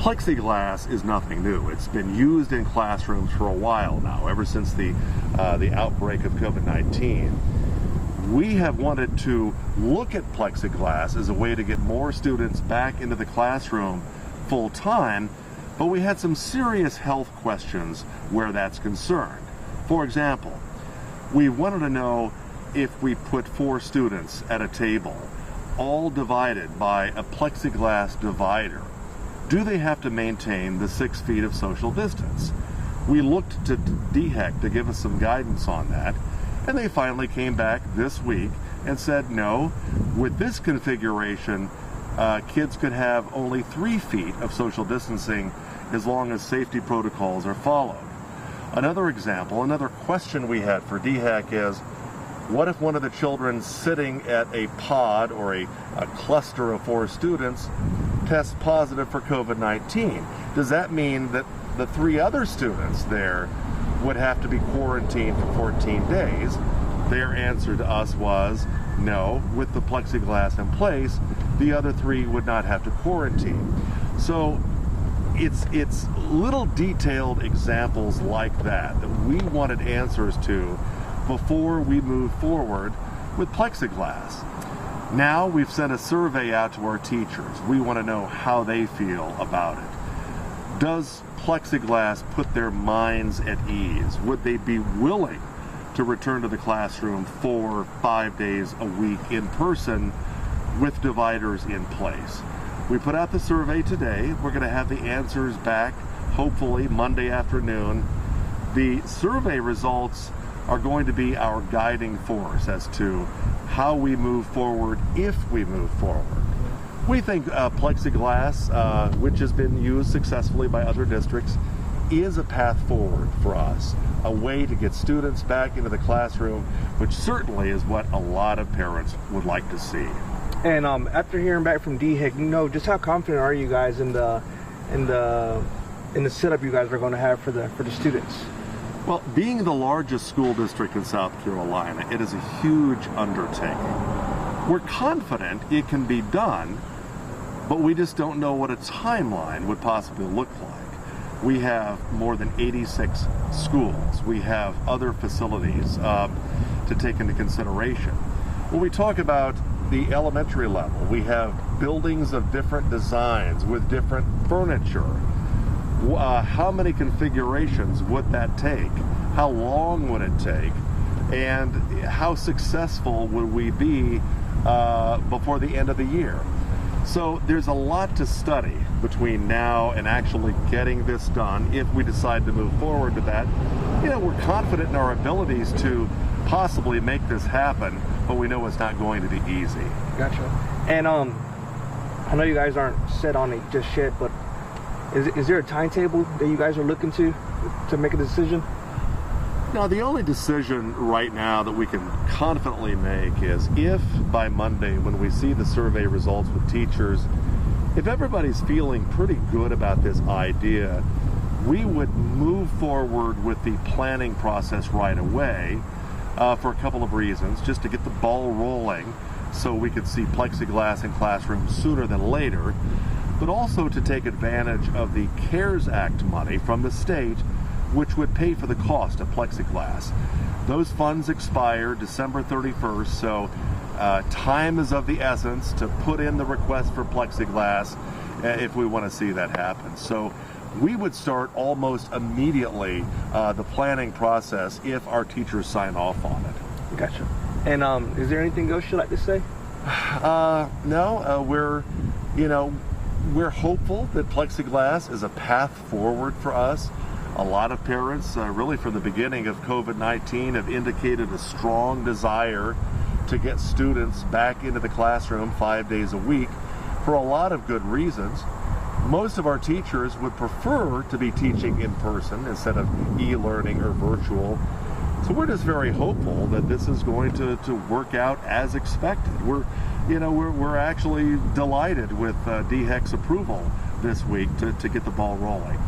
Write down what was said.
Plexiglass is nothing new. It's been used in classrooms for a while now, ever since the outbreak of COVID-19. We have wanted to look at plexiglass as a way to get more students back into the classroom full time, but we had some serious health questions where that's concerned. For example, we wanted to know if we put 4 students at a table, all divided by a plexiglass divider, do they have to maintain the 6 feet of social distance? We looked to DHEC to give us some guidance on that, and they finally came back this week and said, no, with this configuration, kids could have only 3 feet of social distancing as long as safety protocols are followed. Another example, another question we had for DHEC is, what if one of the children sitting at a pod or a cluster of 4 students tests positive for COVID-19? Does that mean that the 3 other students there would have to be quarantined for 14 days? Their answer to us was, no, with the plexiglass in place, the other 3 would not have to quarantine. So it's little detailed examples like that we wanted answers to before we move forward with plexiglass. Now we've sent a survey out to our teachers. We want to know how they feel about it. Does plexiglass put their minds at ease? Would they be willing to return to the classroom 4 or 5 days a week in person with dividers in place? We put out the survey today. We're going to have the answers back hopefully Monday afternoon. The survey results are going to be our guiding force as to how we move forward if we move forward. We think plexiglass, which has been used successfully by other districts, is a path forward for us, a way to get students back into the classroom, which certainly is what a lot of parents would like to see. And after hearing back from DHEC, just how confident are you guys in the setup you guys are going to have for the students? Well, being the largest school district in South Carolina, it is a huge undertaking. We're confident it can be done, but we just don't know what a timeline would possibly look like. We have more than 86 schools. We have other facilities to take into consideration. When we talk about the elementary level, we have buildings of different designs with different furniture. How many configurations would that take? How long would it take? And how successful would we be before the end of the year? So there's a lot to study between now and actually getting this done if we decide to move forward to that. We're confident in our abilities to possibly make this happen, but we know it's not going to be easy. Gotcha. And I know you guys aren't set on it just yet, but is there a timetable that you guys are looking to make a decision? Now, the only decision right now that we can confidently make is if by Monday, when we see the survey results with teachers, if everybody's feeling pretty good about this idea, we would move forward with the planning process right away for a couple of reasons. Just to get the ball rolling so we could see plexiglass in classrooms sooner than later, but also to take advantage of the CARES Act money from the state, which would pay for the cost of plexiglass. Those funds expire December 31st, so time is of the essence to put in the request for plexiglass if we want to see that happen. So we would start almost immediately the planning process if our teachers sign off on it. Gotcha. And is there anything else you'd like to say? No, we're hopeful that plexiglass is a path forward for us. A lot of parents, really from the beginning of COVID-19, have indicated a strong desire to get students back into the classroom 5 days a week for a lot of good reasons. Most of our teachers would prefer to be teaching in person instead of e-learning or virtual. So we're just very hopeful that this is going to work out as expected. We're actually delighted with DHEC's approval this week to get the ball rolling.